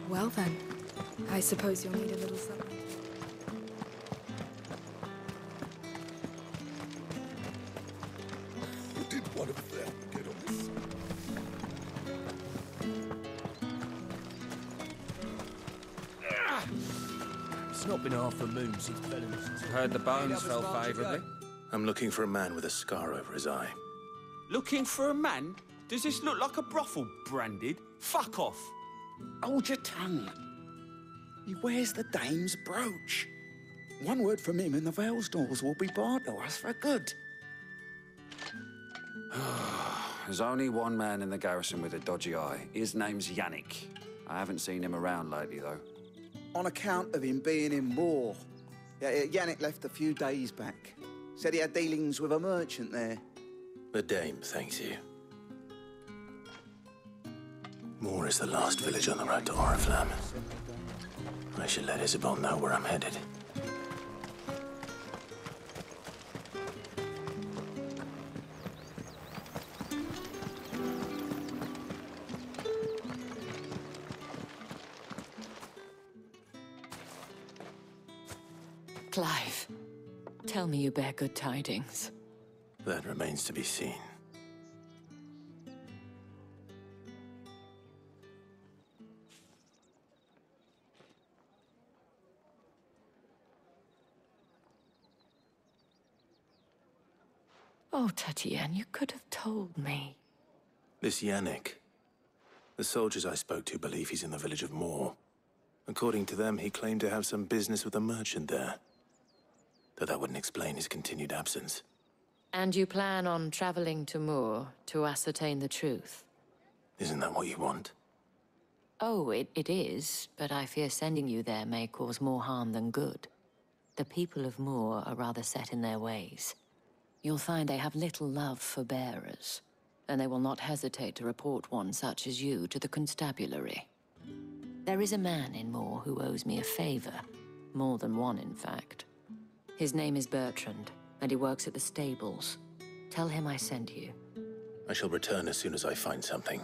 Well then, I suppose you'll need a little something. Did one of them get on this? It's not been half a moon since Bellen's. Heard the bones fell favourably. I'm looking for a man with a scar over his eye. Looking for a man? Does this look like a brothel branded? Fuck off. Hold your tongue. He wears the dame's brooch. One word from him and the Vale's doors will be barred to us for good. There's only one man in the garrison with a dodgy eye. His name's Yannick. I haven't seen him around lately, though. On account of him being in war. Yannick left a few days back. Said he had dealings with a merchant there. The dame thanks you. Moor is the last village on the road to Oriflamme. I should let Isabel know where I'm headed. Clive, tell me you bear good tidings. That remains to be seen. Oh, Tatienne, you could have told me. This Yannick. The soldiers I spoke to believe he's in the village of Moor. According to them, he claimed to have some business with a merchant there. Though that wouldn't explain his continued absence. And you plan on traveling to Moor to ascertain the truth? Isn't that what you want? Oh, it is, but I fear sending you there may cause more harm than good. The people of Moor are rather set in their ways. You'll find they have little love for bearers, and they will not hesitate to report one such as you to the constabulary. There is a man in Moor who owes me a favor. More than one, in fact. His name is Bertrand, and he works at the stables. Tell him I sent you. I shall return as soon as I find something.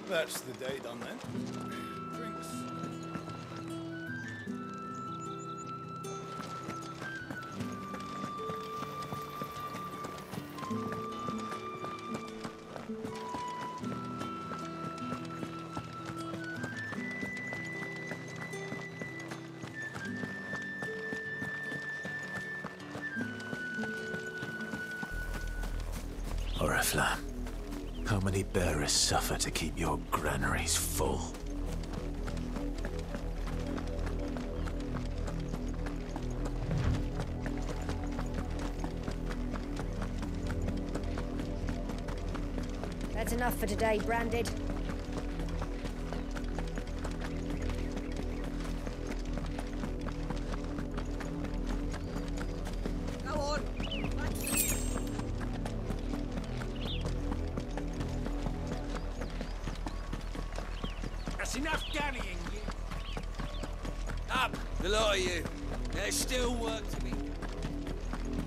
That's the day done then. Drinks. Oriflamme. How many bearers suffer to keep your granaries full? That's enough for today, Branded. Go on! That's enough dallying, you. Up, the lot of you. There's still work to be done.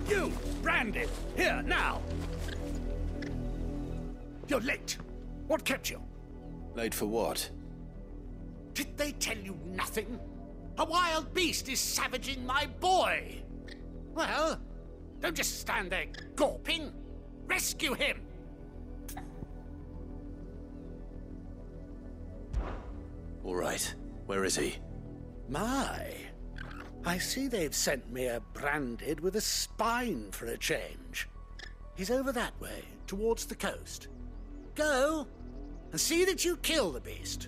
You, Branded, here, now! You're late. What kept you? Late for what? Did they tell you nothing? A wild beast is savaging my boy. Well, don't just stand there gawping. Rescue him. All right. Where is he? My, I see they've sent me a Branded with a spine for a change. He's over that way, towards the coast. Go, and see that you kill the beast.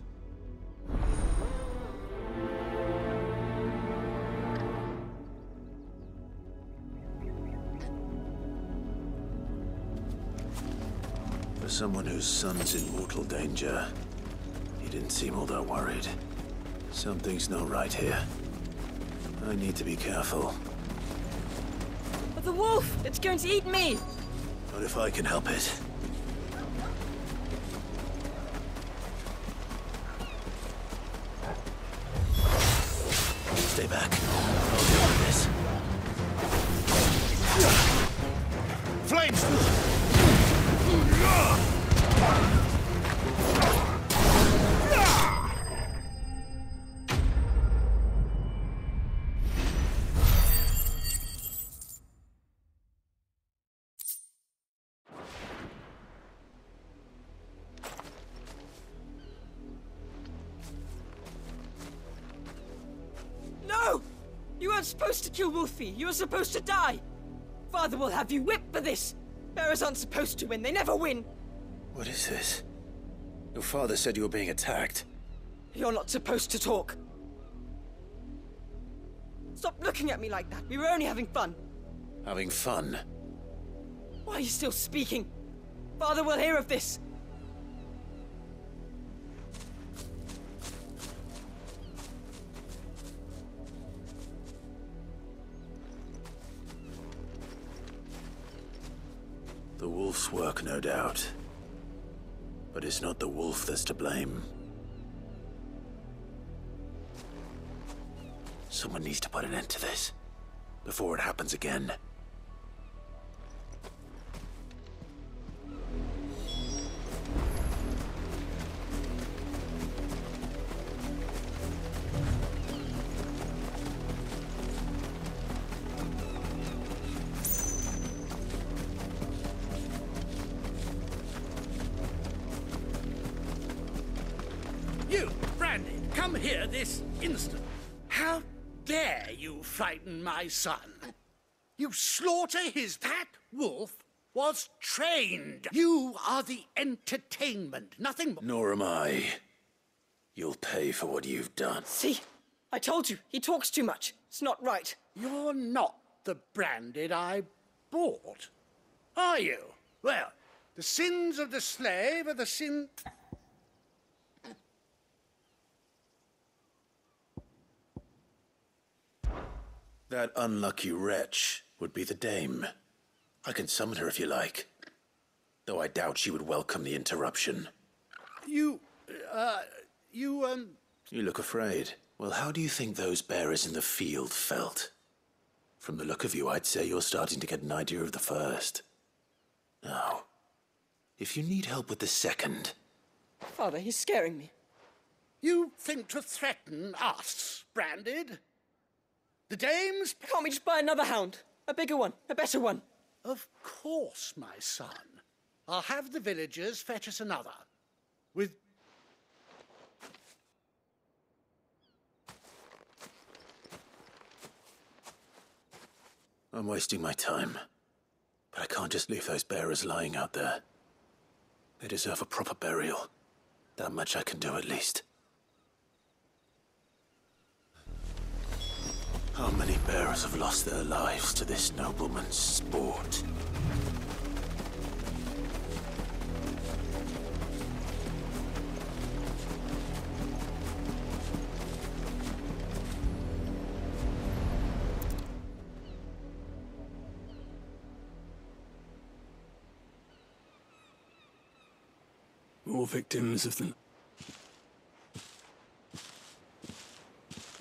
For someone whose son's in mortal danger, he didn't seem all that worried. Something's not right here. I need to be careful. But the wolf! It's going to eat me! Not if I can help it. weren't supposed to kill Wolfie. You were supposed to die. Father will have you whipped for this. Bearers aren't supposed to win. They never win. What is this? Your father said you were being attacked. You're not supposed to talk. Stop looking at me like that. We were only having fun. Having fun? Why are you still speaking? Father will hear of this. The wolf's work, no doubt. But it's not the wolf that's to blame. Someone needs to put an end to this, before it happens again. You, Brandy, come here this instant. How dare you frighten my son? You slaughter his That wolf was trained. You are the entertainment, nothing more. Nor am I. You'll pay for what you've done. See? I told you, he talks too much. It's not right. You're not the Branded I bought, are you? Well, the sins of the slave are the sin... That unlucky wretch would be the dame. I can summon her if you like. Though I doubt she would welcome the interruption. You look afraid. Well, how do you think those bearers in the field felt? From the look of you, I'd say you're starting to get an idea of the first. Now, if you need help with the second... Father, he's scaring me. You think to threaten us, Branded? The dames? Can't we just buy another hound? A bigger one, a better one. Of course, my son. I'll have the villagers fetch us another. With... I'm wasting my time. But I can't just leave those bearers lying out there. They deserve a proper burial. That much I can do at least. How many bearers have lost their lives to this nobleman's sport? More victims of the...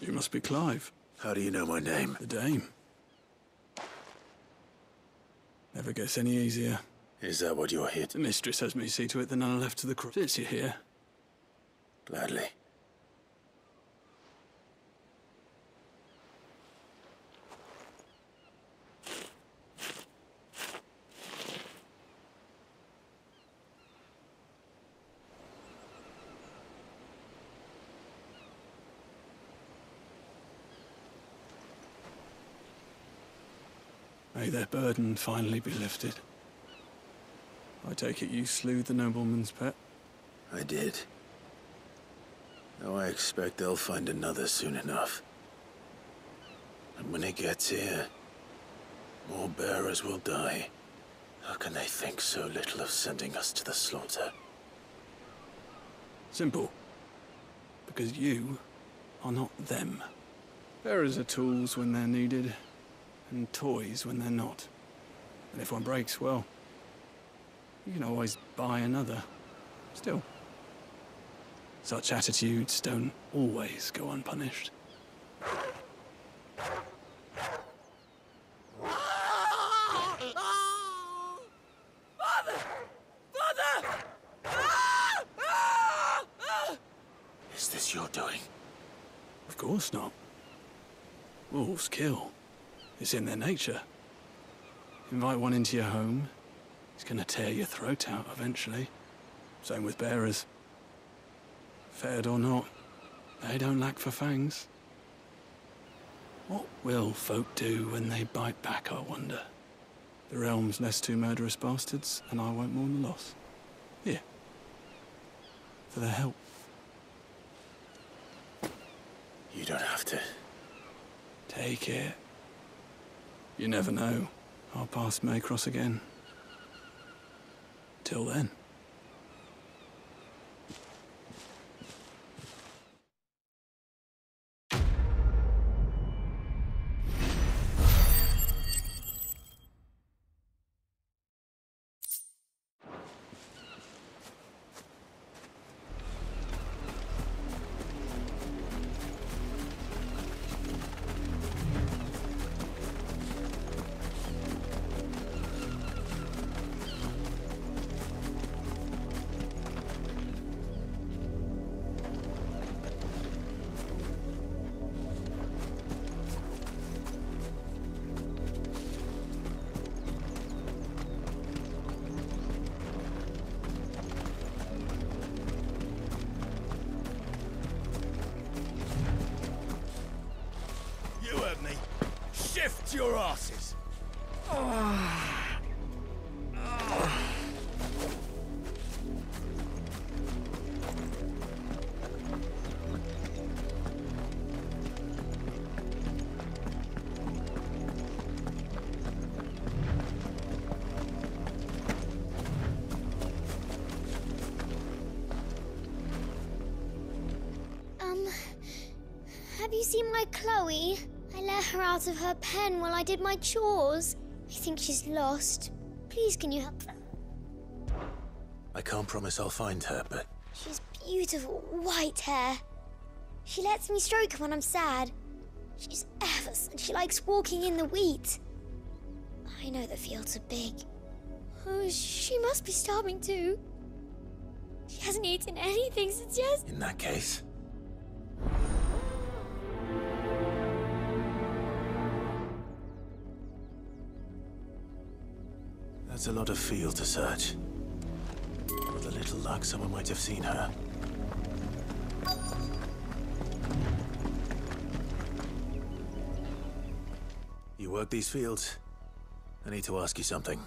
You must be Clive. How do you know my name? The Dame. Never gets any easier. Is that what you're here to... The mistress has me see to it that none are left to the cross. Since you're here. Gladly. May their burden finally be lifted. I take it you slew the nobleman's pet? I did. Now I expect they'll find another soon enough. And when it gets here, more bearers will die. How can they think so little of sending us to the slaughter? Simple. Because you are not them. Bearers are tools when they're needed, and toys when they're not. And if one breaks, well, you can always buy another. Still, such attitudes don't always go unpunished. Father! Father! Is this your doing? Of course not. Wolves kill. It's in their nature. Invite one into your home, he's gonna tear your throat out eventually. Same with bearers. Fed or not, they don't lack for fangs. What will folk do when they bite back, I wonder? The realm's less two murderous bastards, and I won't mourn the loss. Here. For their help. You don't have to. Take it. You never know. Our paths may cross again. Till then. Shift your asses! Have you seen my Chloe? I let her out of her pen while I did my chores. I think she's lost. Please, can you help her? I can't promise I'll find her, but... She's beautiful white hair. She lets me stroke her when I'm sad. She's ever so... She likes walking in the wheat. I know the fields are big. Oh, she must be starving too. She hasn't eaten anything since yesterday. In that case... That's a lot of field to search. With a little luck, someone might have seen her. You work these fields? I need to ask you something.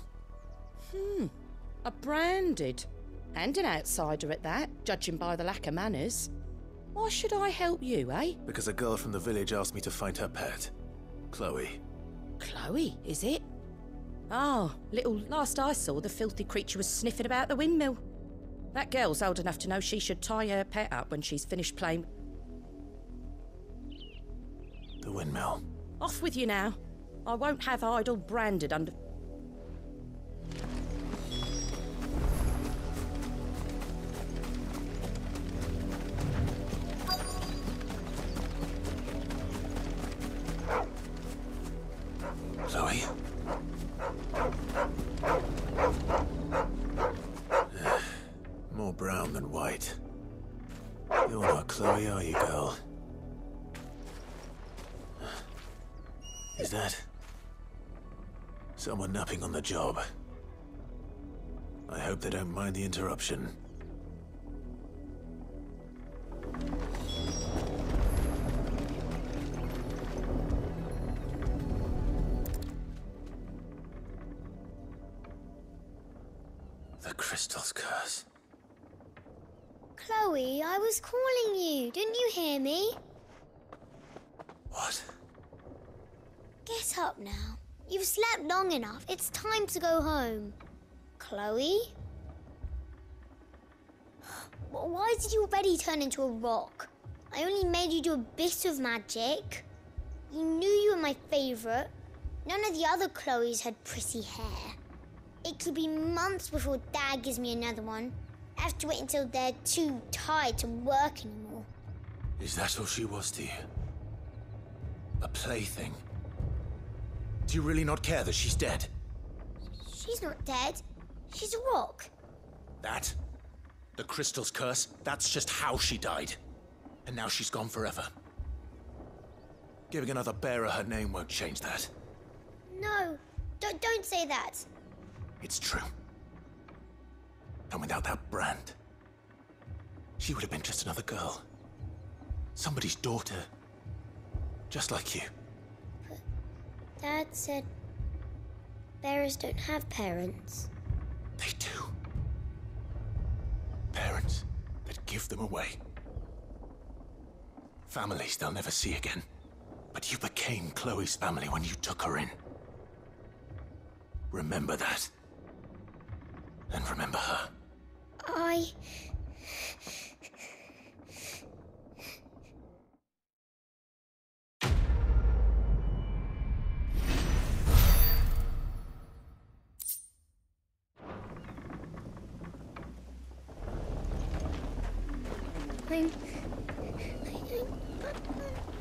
A branded. And an outsider at that, judging by the lack of manners. Why should I help you, eh? Because a girl from the village asked me to find her pet. Chloe. Chloe, is it? Oh, last I saw, the filthy creature was sniffing about the windmill. That girl's old enough to know she should tie her pet up when she's finished playing. The windmill. Off with you now. I won't have idle branded under... Chloe? More brown than white. You're not Chloe, are you, girl? Is that... someone napping on the job? I hope they don't mind the interruption. The crystal's curse. Chloe, I was calling you. Didn't you hear me? What? Get up now. You've slept long enough. It's time to go home. Chloe? Why did you already turn into a rock? I only made you do a bit of magic. You knew you were my favourite. None of the other Chloes had pretty hair. It could be months before Dad gives me another one. I have to wait until they're too tired to work anymore. Is that all she was to you? A plaything? Do you really not care that she's dead? She's not dead. She's a rock. That? The crystal's curse? That's just how she died. And now she's gone forever. Giving another bearer her name won't change that. No, don't say that. It's true. And without that brand, she would have been just another girl. Somebody's daughter. Just like you. Dad said bearers don't have parents. They do. Parents that give them away. Families they'll never see again. But you became Chloe's family when you took her in. Remember that. And remember her.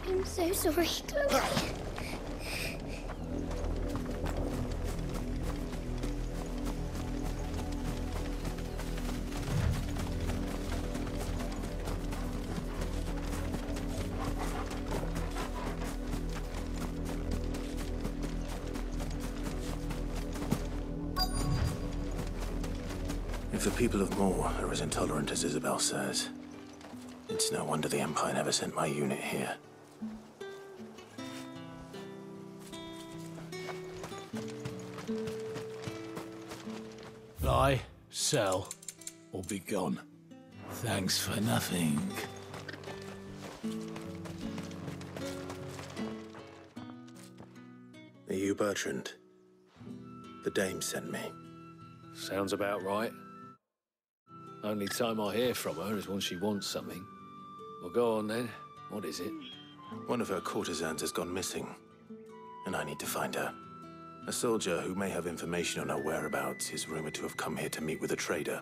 I'm so sorry, Chloe. If the people of Moor are as intolerant as Isabel says, it's no wonder the Empire never sent my unit here. Buy, sell, or be gone. Thanks for nothing. Are you Bertrand? The dame sent me. Sounds about right. Only time I hear from her is when she wants something. Well, go on then. What is it? One of her courtesans has gone missing, and I need to find her. A soldier who may have information on her whereabouts is rumored to have come here to meet with a trader.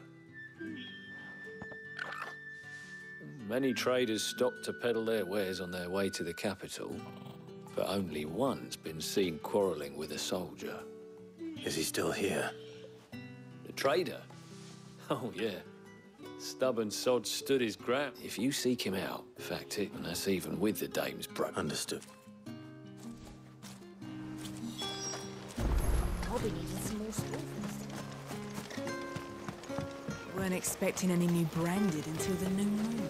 Many traders stop to peddle their wares on their way to the capital, but only one's been seen quarreling with a soldier. Is he still here? The trader? Oh, yeah. Stubborn sod stood his ground. If you seek him out, fact it, and that's even with the dame's bro. Understood. Bobby needed some more strawberries. Weren't expecting any new branded until the new moon.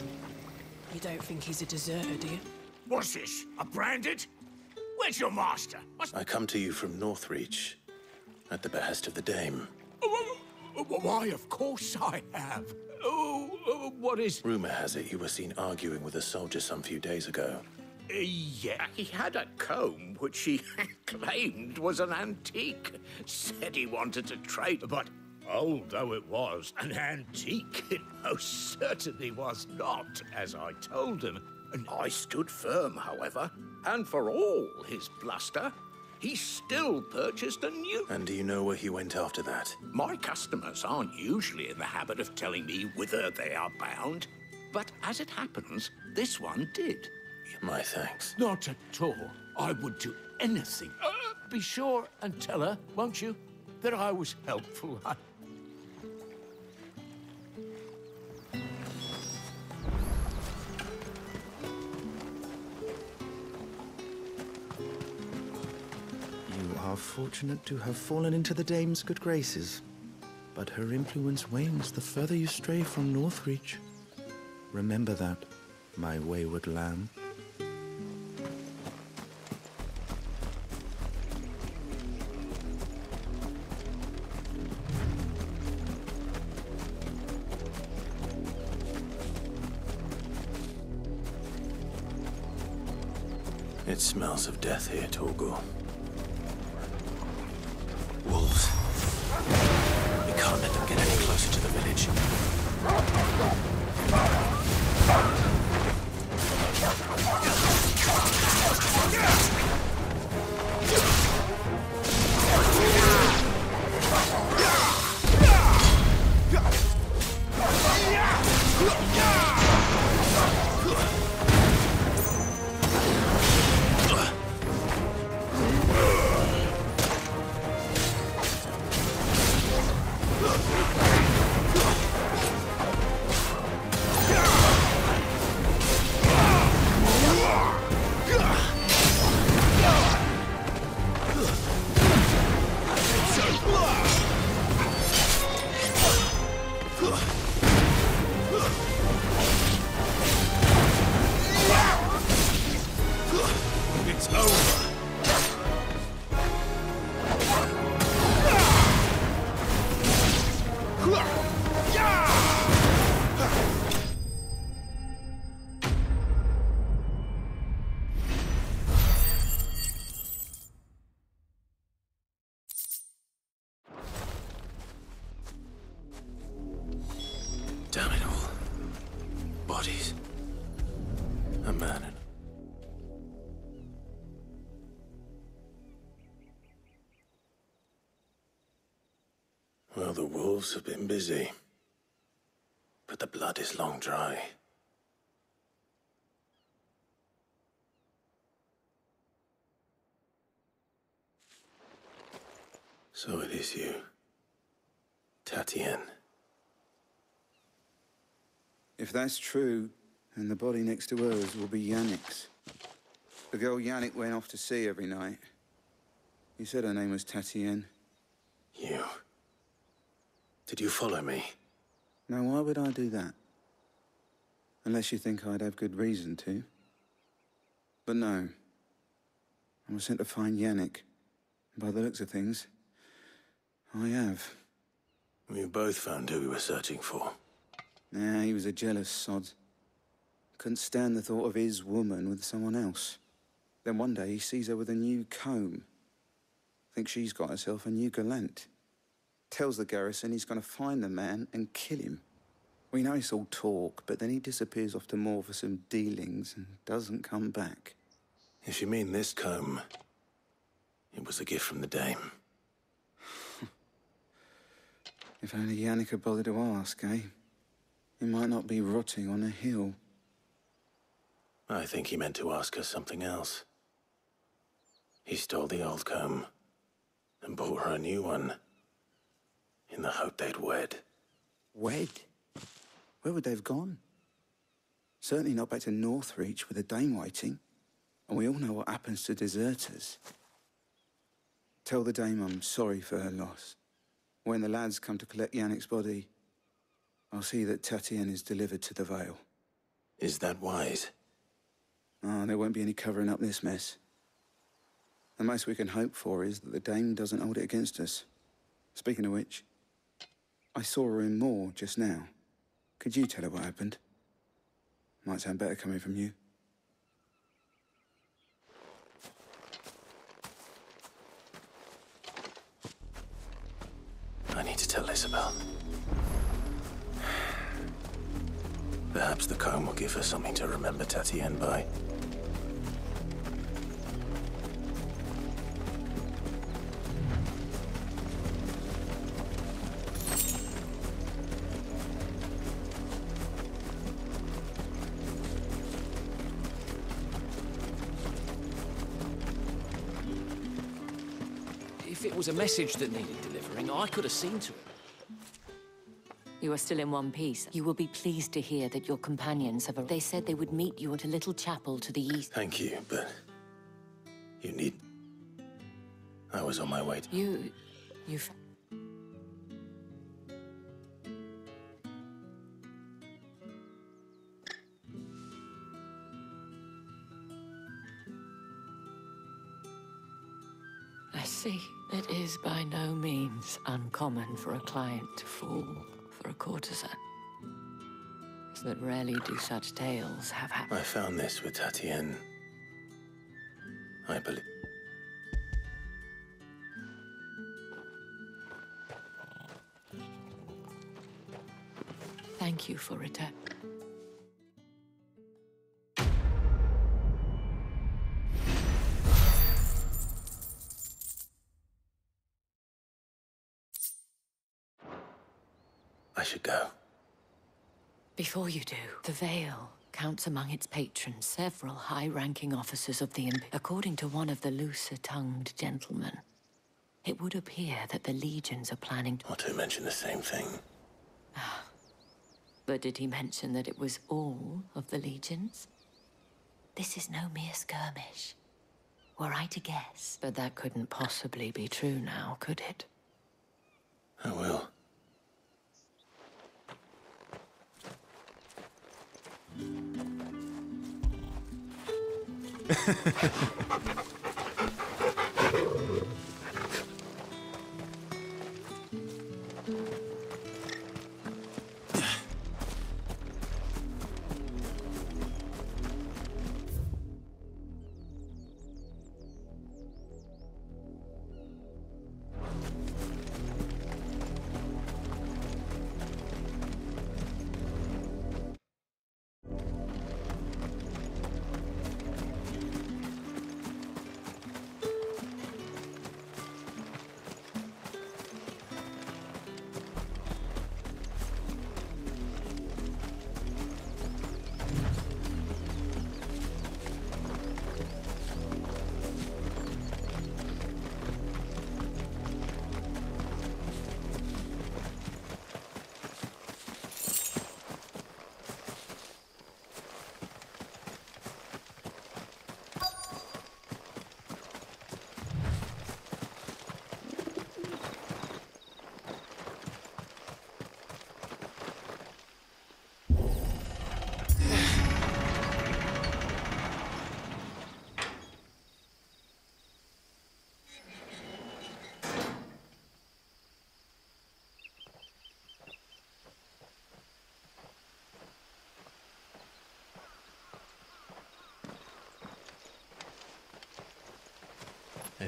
You don't think he's a deserter, do you? What's this? A branded? Where's your master? I come to you from Northreach, at the behest of the dame. Why, of course I have. What is... Rumor has it you were seen arguing with a soldier some few days ago. Yeah, he had a comb which he claimed was an antique. Said he wanted to trade, but old though it was, an antique it most certainly was not, as I told him. And I stood firm, however, and for all his bluster, he still purchased a new... And do you know where he went after that? My customers aren't usually in the habit of telling me whither they are bound, but as it happens, this one did. My thanks. Not at all. I would do anything. Be sure and tell her, won't you, that I was helpful. You are fortunate to have fallen into the dame's good graces, but her influence wanes the further you stray from Northreach. Remember that, my wayward lamb. It smells of death here, Torgal. Wolves. We can't let them get any closer to the village. A man in... Well, the wolves have been busy, but the blood is long dry. So it is you, Tatienne. If that's true, then the body next to hers will be Yannick's. The girl Yannick went off to sea every night. You said her name was Tatienne. You... Did you follow me? Now, why would I do that? Unless you think I'd have good reason to. But no. I was sent to find Yannick. By the looks of things, I have. We both found who we were searching for. Yeah, he was a jealous sod. Couldn't stand the thought of his woman with someone else. Then one day he sees her with a new comb. Thinks she's got herself a new gallant. Tells the garrison he's going to find the man and kill him. We know it's all talk, but then he disappears off to Moor for some dealings and doesn't come back. If you mean this comb, it was a gift from the dame. If only Yannick had bothered to ask, eh? He might not be rotting on a hill. I think he meant to ask her something else. He stole the old comb and bought her a new one in the hope they'd wed. Wed? Where would they have gone? Certainly not back to Northreach with a dame waiting. And we all know what happens to deserters. Tell the dame I'm sorry for her loss. When the lads come to collect Yannick's body, I'll see that Tatienne is delivered to the Vale. Is that wise? Oh, there won't be any covering up this mess. The most we can hope for is that the dame doesn't hold it against us. Speaking of which, I saw her in Moor just now. Could you tell her what happened? Might sound better coming from you. I need to tell Isabel. Perhaps the comb will give her something to remember Tatienne by. If it was a message that needed delivering, I could have seen to it. You are still in one piece. You will be pleased to hear that your companions have... They said they would meet you at a little chapel to the east. Thank you, but... you need... I was on my way to... You've... I see. It is by no means uncommon for a client to fall for a courtesan. That rarely do such tales have happened. I found this with Tatienne. I believe... Thank you for return. I should go. Before you do, the Vale counts among its patrons several high-ranking officers of the According to one of the looser-tongued gentlemen, it would appear that the legions are planning to... Or to mention the same thing. But did he mention that it was all of the legions? This is no mere skirmish. Were I to guess. But that couldn't possibly be true now, could it? I will.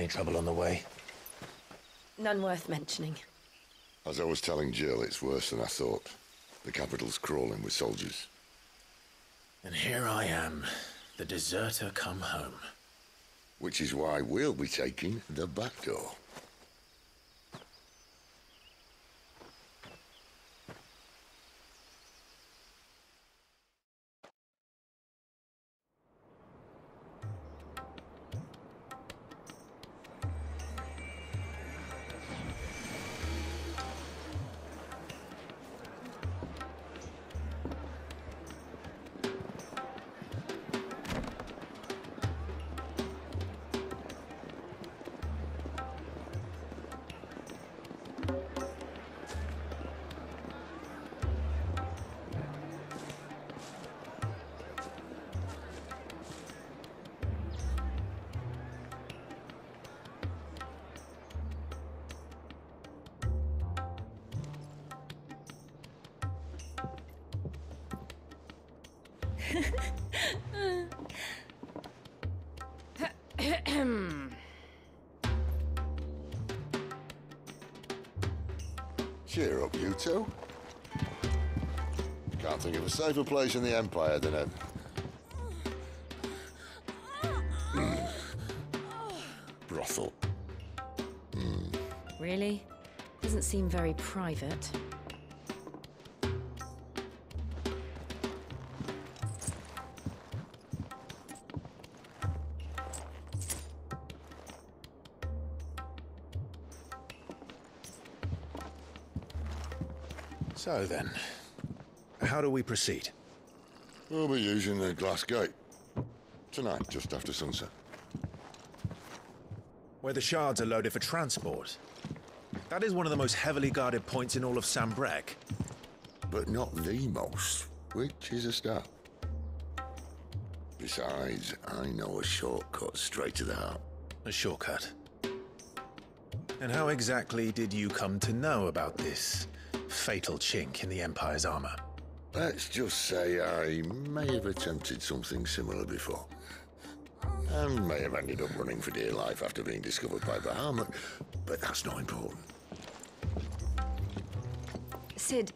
Any trouble on the way? None worth mentioning. As I was telling Jill, it's worse than I thought. The capital's crawling with soldiers. And here I am, the deserter come home. Which is why we'll be taking the back door. Cheer up, you two. Can't think of a safer place in the Empire than a... brothel. Really? Doesn't seem very private. So then, how do we proceed? We'll be using the glass gate. Tonight, just after sunset. Where the shards are loaded for transport. That is one of the most heavily guarded points in all of Sambrec. But not the most, which is a start. Besides, I know a shortcut straight to the heart. A shortcut? And how exactly did you come to know about this fatal chink in the Empire's armor? Let's just say I may have attempted something similar before. And may have ended up running for dear life after being discovered by Bahamut, but that's not important. Sid,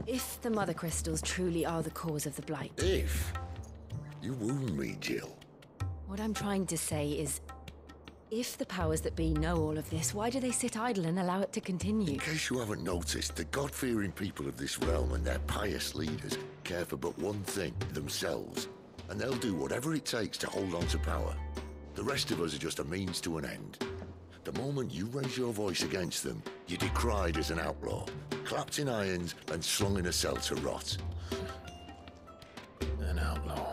if the Mother Crystals truly are the cause of the Blight... If? You wound me, Jill. What I'm trying to say is, if the powers that be know all of this, why do they sit idle and allow it to continue? In case you haven't noticed, the God-fearing people of this realm and their pious leaders care for but one thing, themselves. And they'll do whatever it takes to hold on to power. The rest of us are just a means to an end. The moment you raise your voice against them, you're decried as an outlaw, clapped in irons and slung in a cell to rot. An outlaw.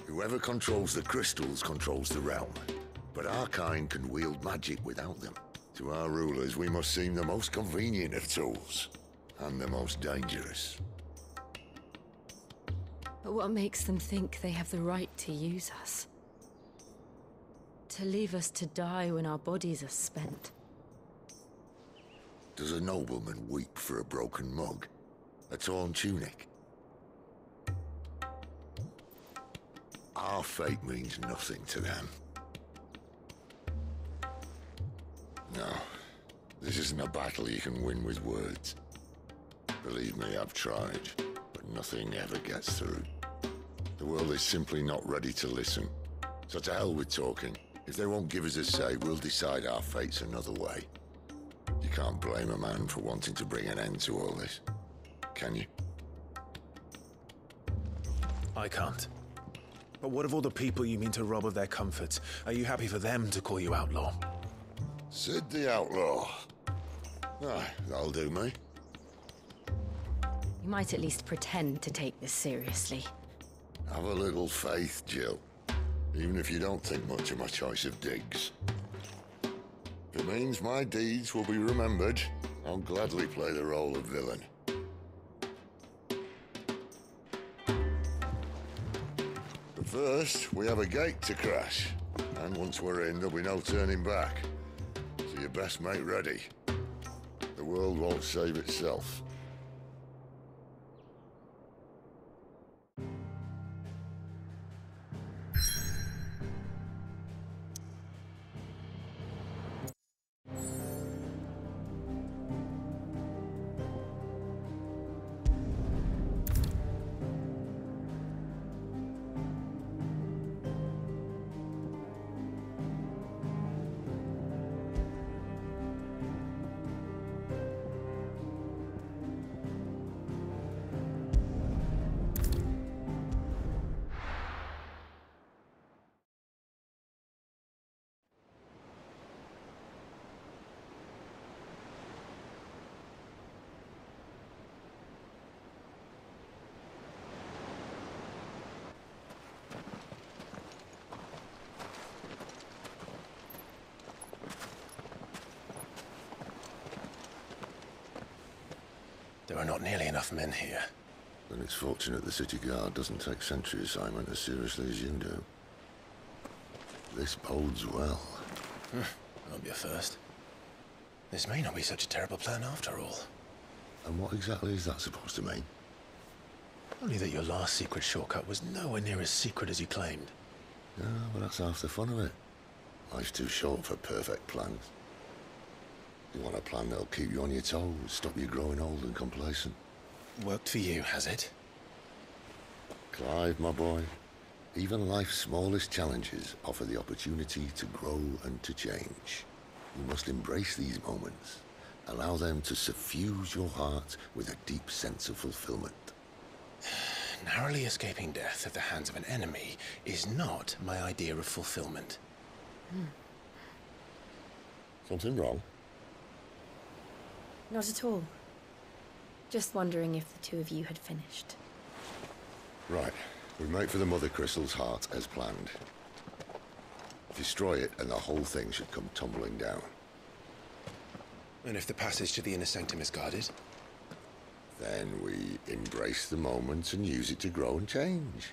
Whoever controls the crystals controls the realm. But our kind can wield magic without them. To our rulers, we must seem the most convenient of tools. And the most dangerous. But what makes them think they have the right to use us? To leave us to die when our bodies are spent? Does a nobleman weep for a broken mug? A torn tunic? Our fate means nothing to them. No, this isn't a battle you can win with words. Believe me, I've tried, but nothing ever gets through. The world is simply not ready to listen. So to hell with talking. If they won't give us a say, we'll decide our fates another way. You can't blame a man for wanting to bring an end to all this, can you? I can't. But what of all the people you mean to rob of their comforts? Are you happy for them to call you outlaw? Sid the Outlaw. Aye, that'll do me. You might at least pretend to take this seriously. Have a little faith, Jill. Even if you don't think much of my choice of digs. If it means my deeds will be remembered, I'll gladly play the role of villain. But first, we have a gate to crash. And once we're in, there'll be no turning back. So you best make ready. The world won't save itself. There are not nearly enough men here. Then it's fortunate the city guard doesn't take sentry assignment as seriously as you do. This bodes well. Won't be a first. This may not be such a terrible plan after all. And what exactly is that supposed to mean? Only that your last secret shortcut was nowhere near as secret as you claimed. Yeah, but that's half the fun of it. Life's too short for perfect plans. You want a plan that'll keep you on your toes, stop you growing old and complacent. Worked for you, has it? Clive, my boy, even life's smallest challenges offer the opportunity to grow and to change. You must embrace these moments. Allow them to suffuse your heart with a deep sense of fulfillment. Narrowly escaping death at the hands of an enemy is not my idea of fulfillment. Something wrong? Not at all. Just wondering if the two of you had finished. Right. We make for the Mother Crystal's heart as planned. Destroy it and the whole thing should come tumbling down. And if the passage to the inner sanctum is guarded? Then we embrace the moment and use it to grow and change.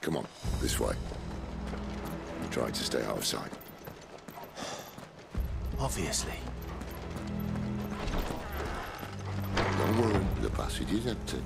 Come on, this way. I'm trying to stay out of sight. Obviously. Don't worry, the passage is empty.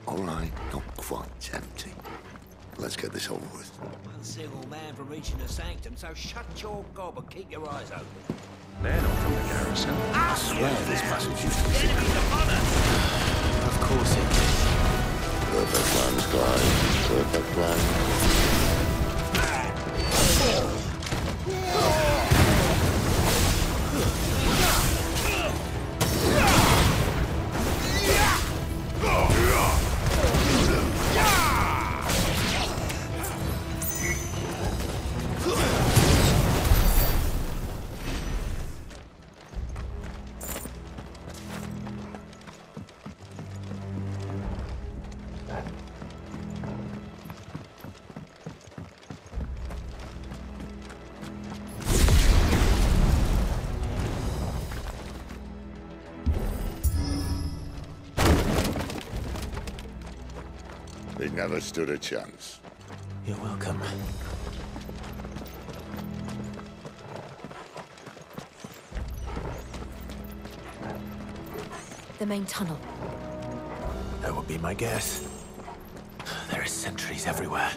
All right, not quite empty. Let's get this over with. One single man from reaching the sanctum, so shut your gob and keep your eyes open. They're not from the garrison. I swear this passage used to be secret. Of course it is. Perfect plans, Clive. Perfect plans. They never stood a chance. You're welcome. The main tunnel. That would be my guess. There are sentries everywhere.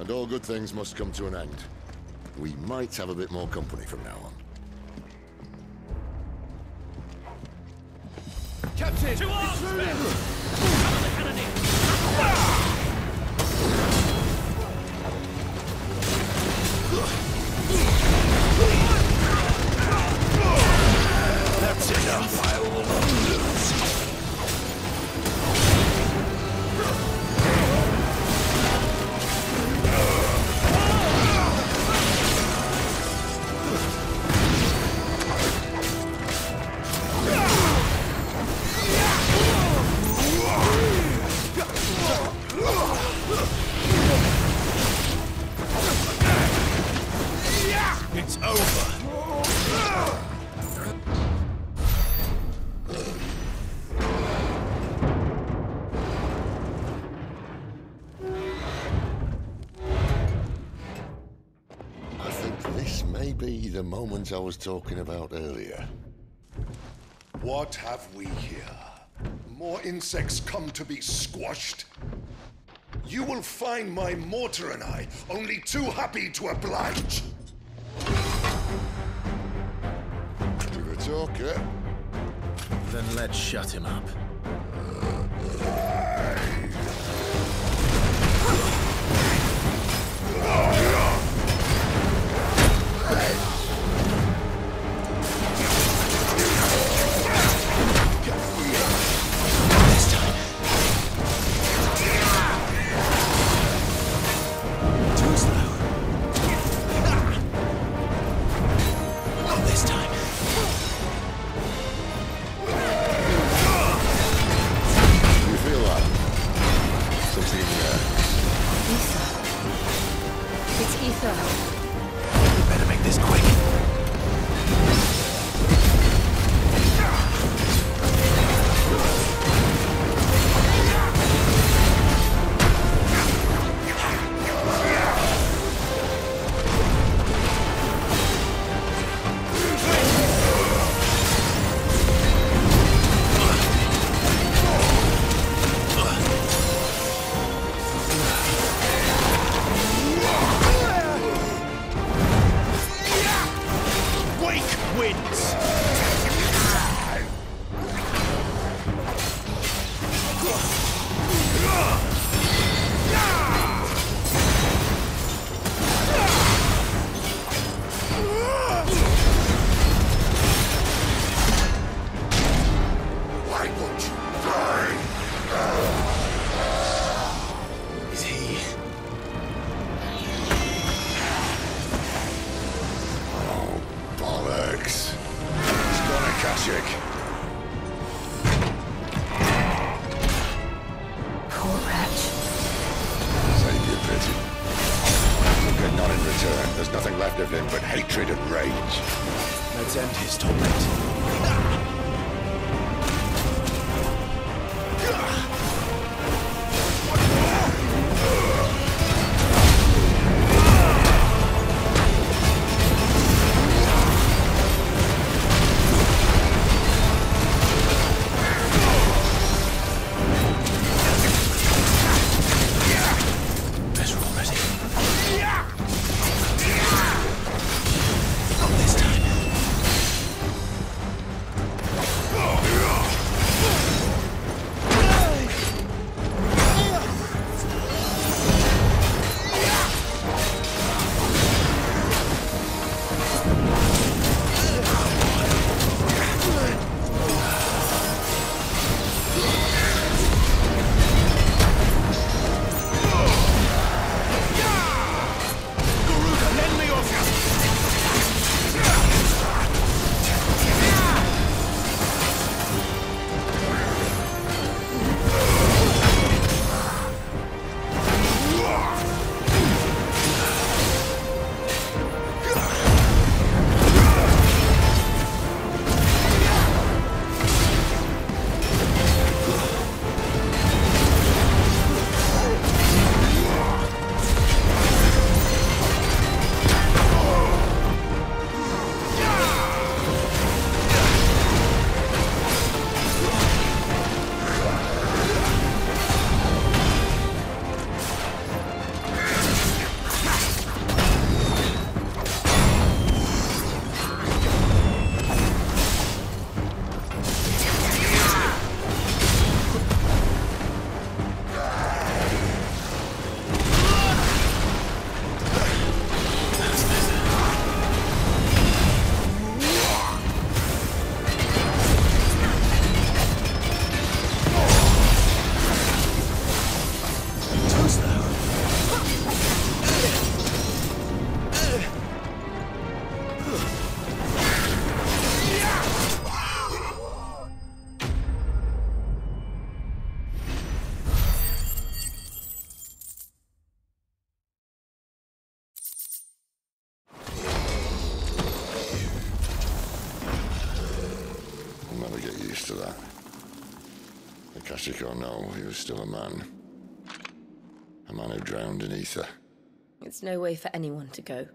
And all good things must come to an end. We might have a bit more company from now on. Captain! To arms, men! Cover the cannoneers! That's enough. I will lose. It's over. I think this may be the moment I was talking about earlier. What have we here? More insects come to be squashed? You will find my mortar and I only too happy to oblige. To the talker. Then let's shut him up. There's nothing left of him but hatred and rage. Let's end his torment. get used to that. Akashic or no, he was still a man. A man who drowned in ether. It's no way for anyone to go.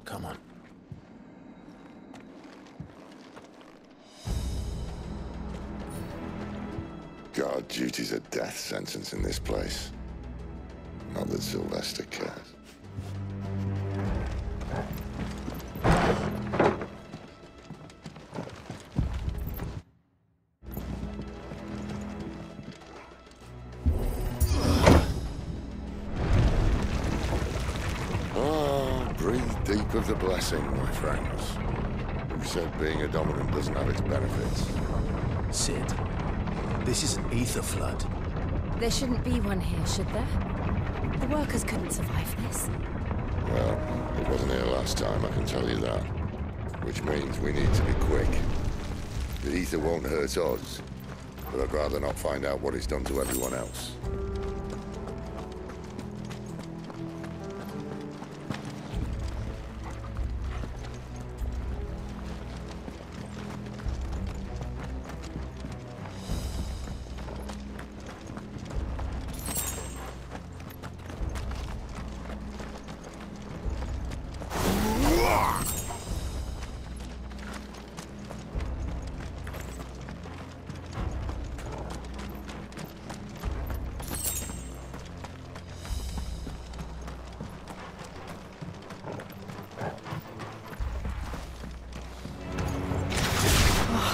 Come on. God, duty's a death sentence in this place. Not that Sylvester cares. Deep of the blessing, my friends. Who said being a dominant doesn't have its benefits? Sid, this is an ether flood. There shouldn't be one here, should there? The workers couldn't survive this. Well, it wasn't here last time, I can tell you that. Which means we need to be quick. The ether won't hurt us, but I'd rather not find out what it's done to everyone else.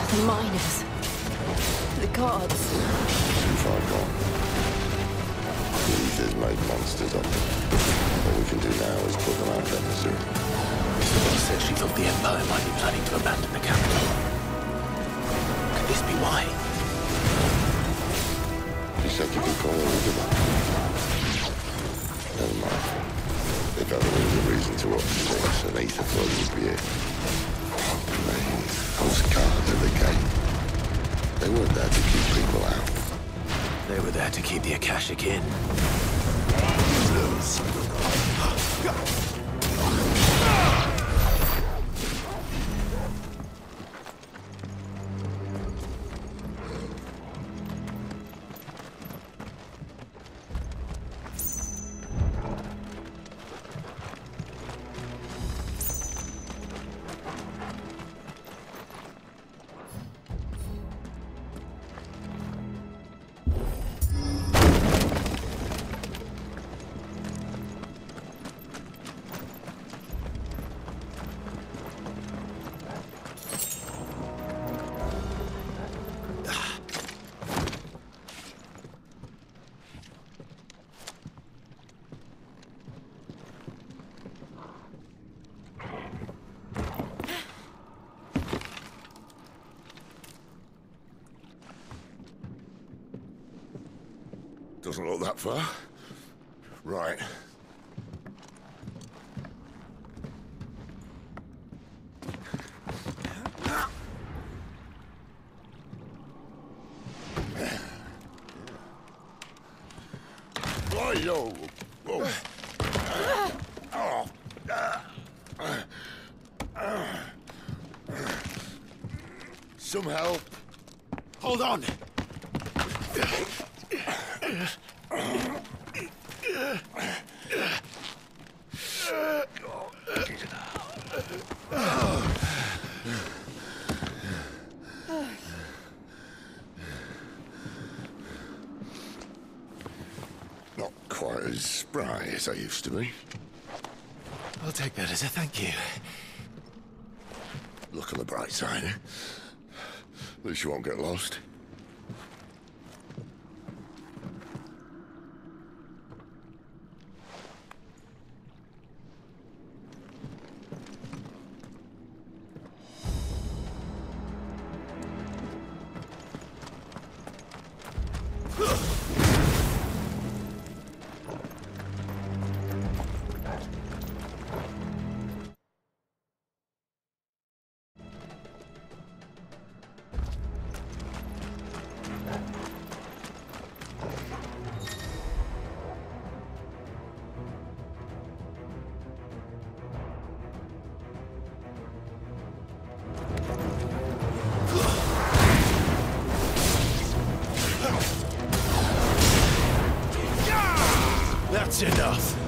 The miners. The gods. Too far gone. The ether's made monsters of them. All we can do now is put them out of their misery. Someone said she thought the Empire might be planning to abandon the capital. Could this be why? She said you could call her Isabel. Never mind. If ever there was a reason to up things, an ether flood would be it. Oh, please. Those guards at the gate. They weren't there to keep people out. They were there to keep the Akashic in. Doesn't look that far. Right. Why-yo! Whoa. Some help. Hold on! Not quite as spry as I used to be. I'll take that as a thank you. Look on the bright side, eh? At least you won't get lost. That's enough.